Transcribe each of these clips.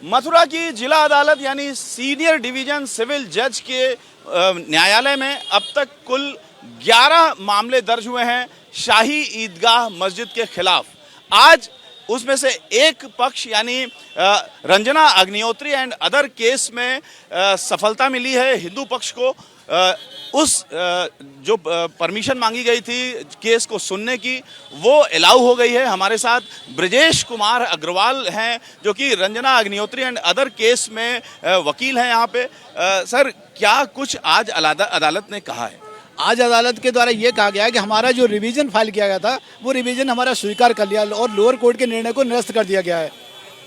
मथुरा की जिला अदालत यानी सीनियर डिवीजन सिविल जज के न्यायालय में अब तक कुल 11 मामले दर्ज हुए हैं शाही ईदगाह मस्जिद के खिलाफ। आज उसमें से एक पक्ष यानी Ranjana Agnihotri and other case में सफलता मिली है हिंदू पक्ष को। उस जो परमिशन मांगी गई थी केस को सुनने की वो अलाउ हो गई है। हमारे साथ ब्रजेश कुमार अग्रवाल हैं जो कि Ranjana Agnihotri and other case में वकील हैं यहाँ पे। सर, क्या कुछ आज अदालत ने कहा है? आज अदालत के द्वारा ये कहा गया है कि हमारा जो रिवीजन फाइल किया गया था वो रिवीजन हमारा स्वीकार कर लिया और लोअर कोर्ट के निर्णय को निरस्त कर दिया गया है,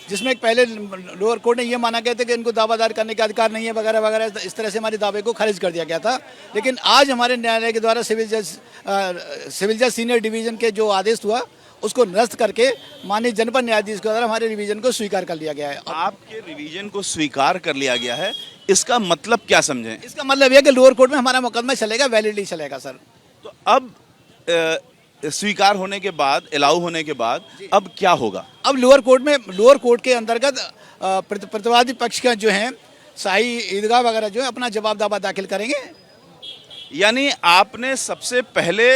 जिसमें पहले लोअर कोर्ट ने ये माना गया था कि इनको दावा दायर करने का अधिकार नहीं है वगैरह वगैरह, इस तरह से हमारे दावे को खारिज कर दिया गया था। लेकिन आज हमारे न्यायालय के द्वारा सिविल जज सीनियर डिवीजन के जो आदेश हुआ उसको निरस्त करके माननीय जनपद न्यायाधीश के द्वारा हमारे रिवीजन को स्वीकार कर लिया गया है। आपके रिवीजन को स्वीकार कर लिया गया है, इसका मतलब क्या समझें? इसका मतलब यह कि लोअर कोर्ट में हमारा मुकदमा चलेगा, वैलिडली चलेगा सर। तो अब स्वीकार होने के बाद, अलाउ होने के बाद अब क्या होगा? अब लोअर कोर्ट के अंतर्गत प्रतिवादी पक्ष का जो है शाही ईदगाह वगैरह जो है अपना जवाब दावा दाखिल करेंगे। यानी आपने सबसे पहले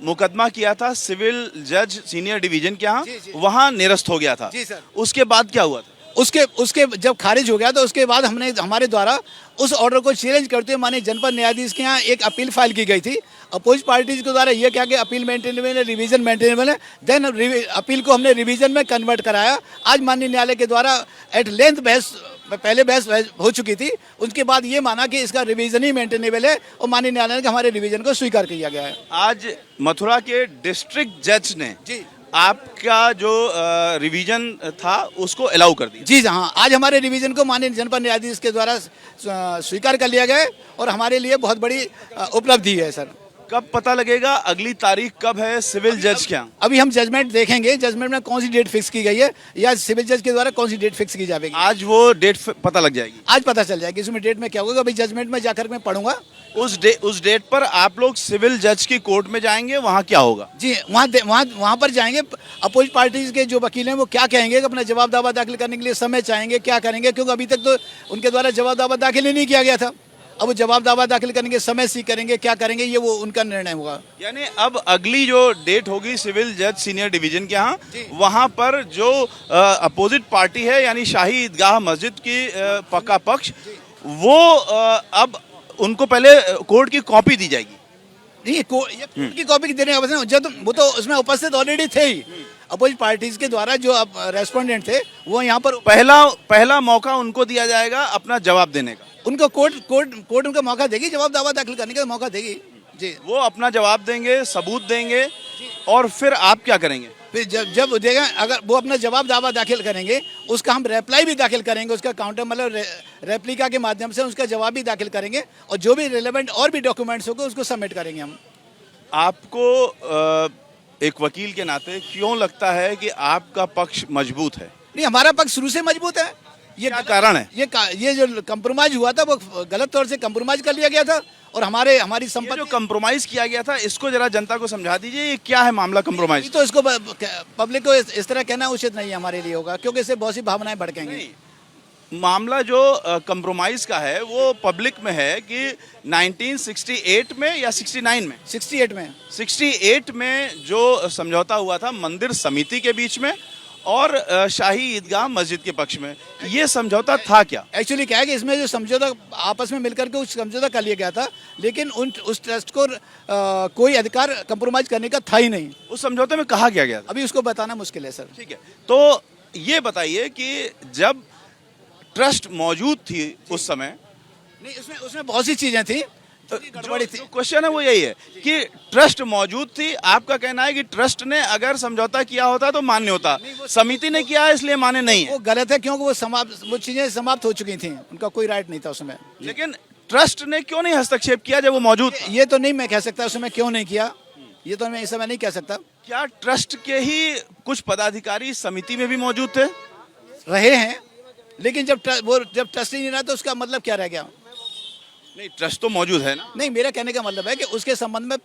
मुकदमा किया था सिविल जज सीनियर डिवीजन के यहाँ, वहाँ निरस्त हो गया था। जी सर। उसके बाद क्या हुआ था? उसके जब खारिज हो गया तो उसके बाद हमने हमारे द्वारा उस ऑर्डर को चैलेंज करते हुए माननीय जनपद न्यायाधीश के यहाँ एक अपील फाइल की गई थी। अपोज पार्टीज के द्वारा ये क्या कि अपील मेंटेनेबल है, रिवीजन मेंटेनेबल है। देन अपील को हमने रिवीजन में कन्वर्ट कराया। आज माननीय न्यायालय के द्वारा एट लेंथ पहले बहस हो चुकी थी, उसके बाद ये माना कि इसका रिवीजन ही मेंटेनेबल है और माननीय न्यायालय ने हमारे रिवीजन को स्वीकार किया गया है। आज मथुरा के डिस्ट्रिक्ट जज ने आपका जो रिवीजन था उसको अलाउ कर दिया? जी हाँ, आज हमारे रिवीजन को माननीय जनपद न्यायाधीश के द्वारा स्वीकार कर लिया गया है और हमारे लिए बहुत बड़ी उपलब्धि है सर। कब पता लगेगा, अगली तारीख कब है सिविल जज क्या? अभी हम जजमेंट देखेंगे, जजमेंट में कौन सी डेट फिक्स की गई है या सिविल जज के द्वारा कौन सी डेट फिक्स की जाएगी। आज वो डेट पता लग जाएगी? आज पता चल जाएगी इसमें डेट में क्या होगा। अभी जजमेंट में जाकर मैं पढ़ूंगा। उस डेट पर आप लोग सिविल जज की कोर्ट में जाएंगे, वहाँ क्या होगा? जी, वहाँ पर जाएंगे। अपोज पार्टीज के जो वकील हैं वो क्या कहेंगे, अपना जवाब दावा दाखिल करने के लिए समय चाहेंगे, क्या करेंगे, क्योंकि अभी तक तो उनके द्वारा जवाब दावा दाखिल ही नहीं किया गया था। अब वो जवाब दावा दाखिल करेंगे, समय सी करेंगे, क्या करेंगे, ये वो उनका निर्णय होगा। यानी अब अगली जो डेट होगी सिविल जज सीनियर डिवीजन के यहाँ, वहाँ पर जो अपोजिट पार्टी है यानी शाही ईदगाह मस्जिद की पक्का पक्ष, वो अब उनको पहले कोर्ट की कॉपी दी जाएगी। नहीं, कोर्ट की कॉपी देने का वजह जब वो तो उसमें उपस्थित ऑलरेडी थे ही। अपोजिट पार्टीज के द्वारा जो अब रेस्पोंडेंट थे वो यहाँ पर पहला मौका उनको दिया जाएगा अपना जवाब देने का। उनको कोर्ट उनका मौका देगी, जवाब दावा दाखिल करने का मौका देगी। जी, वो अपना जवाब देंगे, सबूत देंगे और फिर आप क्या करेंगे? फिर जब देगा, अगर वो अपना जवाब दावा दाखिल करेंगे उसका हम रिप्लाई भी दाखिल करेंगे, उसका काउंटर मतलब रेप्लिका के माध्यम से उसका जवाब भी दाखिल करेंगे और जो भी रिलेवेंट और भी डॉक्यूमेंट्स होंगे उसको सबमिट करेंगे हम। आपको एक वकील के नाते क्यों लगता है कि आपका पक्ष मजबूत है? नहीं, हमारा पक्ष शुरू से मजबूत है। ये क्या कारण है? ये जो कंप्रोमाइज हुआ था वो गलत तौर से कंप्रोमाइज कर लिया गया था और हमारी संपत्ति जो कंप्रोमाइज किया गया था इसको जरा जनता को समझा दीजिए, ये क्या है मामला कंप्रोमाइज? तो इसको पब्लिक को इस तरह कहना उचित नहीं है हमारे लिए होगा, क्योंकि इससे बहुत सी भावनाएं भड़केंगी। मामला जो कंप्रोमाइज का है वो पब्लिक में है कि 1968 में या 69 में 68 में जो समझौता हुआ था मंदिर समिति के बीच में और शाही ईदगाह मस्जिद के पक्ष में, ये समझौता था क्या? एक्चुअली क्या है कि इसमें जो समझौता आपस में मिलकर के उस समझौता कर लिया गया था, लेकिन उस ट्रस्ट को कोई अधिकार कंप्रोमाइज करने का था ही नहीं। उस समझौते में कहा क्या गया था? अभी उसको बताना मुश्किल है सर। ठीक है, तो ये बताइए कि जब ट्रस्ट मौजूद थी उस समय, नहीं उसमें बहुत सी चीजें थी, गड़बड़ी थी। क्वेश्चन है वो यही है कि ट्रस्ट मौजूद थी, आपका कहना है कि ट्रस्ट ने अगर समझौता किया होता तो मान्य होता, समिति ने किया है इसलिए मान्य नहीं है। वो गलत है क्योंकि वो चीजें समाप्त हो चुकी थी, उनका कोई राइट नहीं था उसमें। लेकिन ट्रस्ट ने क्यों नहीं हस्तक्षेप किया जब वो मौजूद? ये तो नहीं मैं कह सकता उसमें क्यों नहीं किया, ये तो मैं इस समय नहीं कह सकता। क्या ट्रस्ट के ही कुछ पदाधिकारी समिति में भी मौजूद थे? रहे हैं, लेकिन जब ट्रस्ट ही नहीं रहा तो उसका मतलब क्या रह गया? नहीं, ट्रस्ट तो मौजूद है ना। नहीं, मेरा कहने का मतलब है कि उसके संबंध में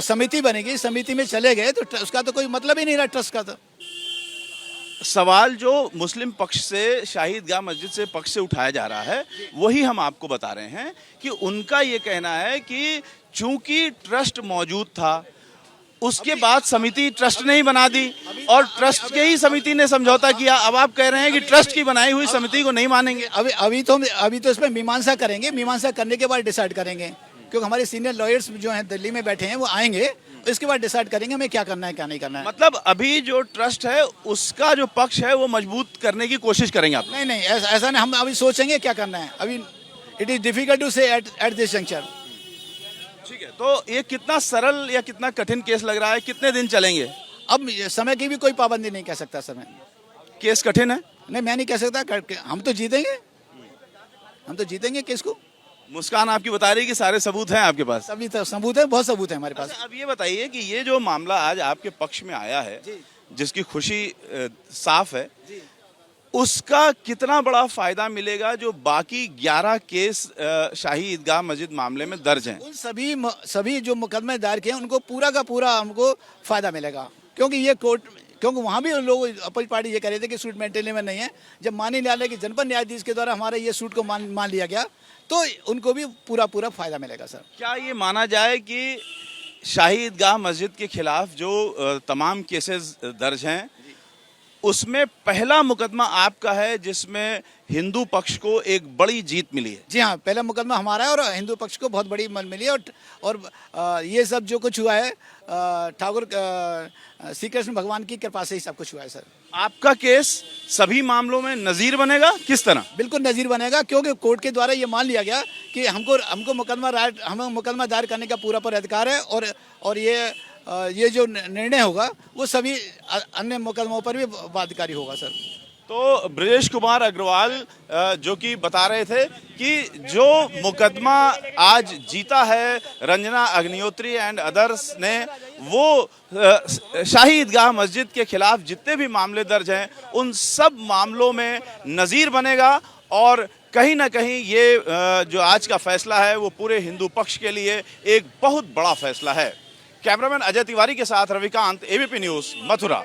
समिति बनेगी, समिति में चले गए तो उसका तो कोई मतलब ही नहीं रहा ट्रस्ट का। तो सवाल जो मुस्लिम पक्ष से शाही ईदगाह मस्जिद से पक्ष से उठाया जा रहा है वही हम आपको बता रहे हैं कि उनका ये कहना है कि चूंकि ट्रस्ट मौजूद था उसके बाद समिति ट्रस्ट नहीं बना दी और ट्रस्ट के ही समिति ने समझौता किया। अब आप कह रहे हैं कि ट्रस्ट की बनाई हुई समिति को नहीं मानेंगे। अभी तो इसमें मीमांसा करेंगे, मीमांसा करने के बाद डिसाइड करेंगे, क्योंकि हमारे सीनियर लॉयर्स जो हैं दिल्ली में बैठे हैं वो आएंगे, इसके बाद डिसाइड करेंगे हमें क्या करना है क्या नहीं करना है। मतलब अभी जो ट्रस्ट है उसका जो पक्ष है वो मजबूत करने की कोशिश करेंगे आप? नहीं, ऐसा नहीं, हम अभी सोचेंगे क्या करना है। अभी इट इज डिफिकल्ट टू से एट दिस जंक्चर। ठीक है, तो ये कितना सरल या कितना कठिन केस लग रहा है, कितने दिन चलेंगे? अब समय की भी कोई पाबंदी नहीं कह सकता। समय केस कठिन है? नहीं, मैं नहीं कह सकता, हम तो जीतेंगे केस को। मुस्कान आपकी बता रही है कि सारे सबूत हैं आपके पास? सभी तो सबूत है, बहुत सबूत है हमारे पास। अच्छा, अब ये बताइए कि ये जो मामला आज आपके पक्ष में आया है जिसकी खुशी साफ है, उसका कितना बड़ा फायदा मिलेगा जो बाकी 11 केस शाही ईदगाह मस्जिद मामले में दर्ज हैं? उन सभी जो मुकदमे दायर किए हैं उनको पूरा का पूरा हमको फायदा मिलेगा, क्योंकि वहाँ भी लोग अपोजिट पार्टी ये कह रहे थे कि सूट मेंटेन में नहीं है। जब माननीय न्यायालय के जनपद न्यायाधीश के द्वारा हमारे ये सूट को मान लिया गया तो उनको भी पूरा फायदा मिलेगा। सर, क्या ये माना जाए कि शाही ईदगाह मस्जिद के खिलाफ जो तमाम केसेस दर्ज हैं उसमें पहला मुकदमा आपका है जिसमें हिंदू पक्ष को एक बड़ी जीत मिली है? जी हाँ, पहला मुकदमा हमारा है और हिंदू पक्ष को बहुत बड़ी मिली है। और ये सब जो कुछ हुआ है ठाकुर श्री कृष्ण भगवान की कृपा से ही सब कुछ हुआ है। सर, आपका केस सभी मामलों में नज़ीर बनेगा? किस तरह? बिल्कुल नज़ीर बनेगा, क्योंकि कोर्ट के द्वारा ये मान लिया गया कि हमको मुकदमा दायर करने का पूरा अधिकार है और ये जो निर्णय होगा वो सभी अन्य मुकदमों पर भी बाध्यकारी होगा। सर, तो ब्रजेश कुमार अग्रवाल जो कि बता रहे थे कि जो मुकदमा आज जीता है रंजना अग्निहोत्री एंड अदर्स ने, वो शाही ईदगाह मस्जिद के खिलाफ जितने भी मामले दर्ज हैं उन सब मामलों में नज़ीर बनेगा और कहीं ना कहीं ये जो आज का फैसला है वो पूरे हिंदू पक्ष के लिए एक बहुत बड़ा फैसला है। कैमरामैन अजय तिवारी के साथ रविकांत, एबीपी न्यूज़, मथुरा।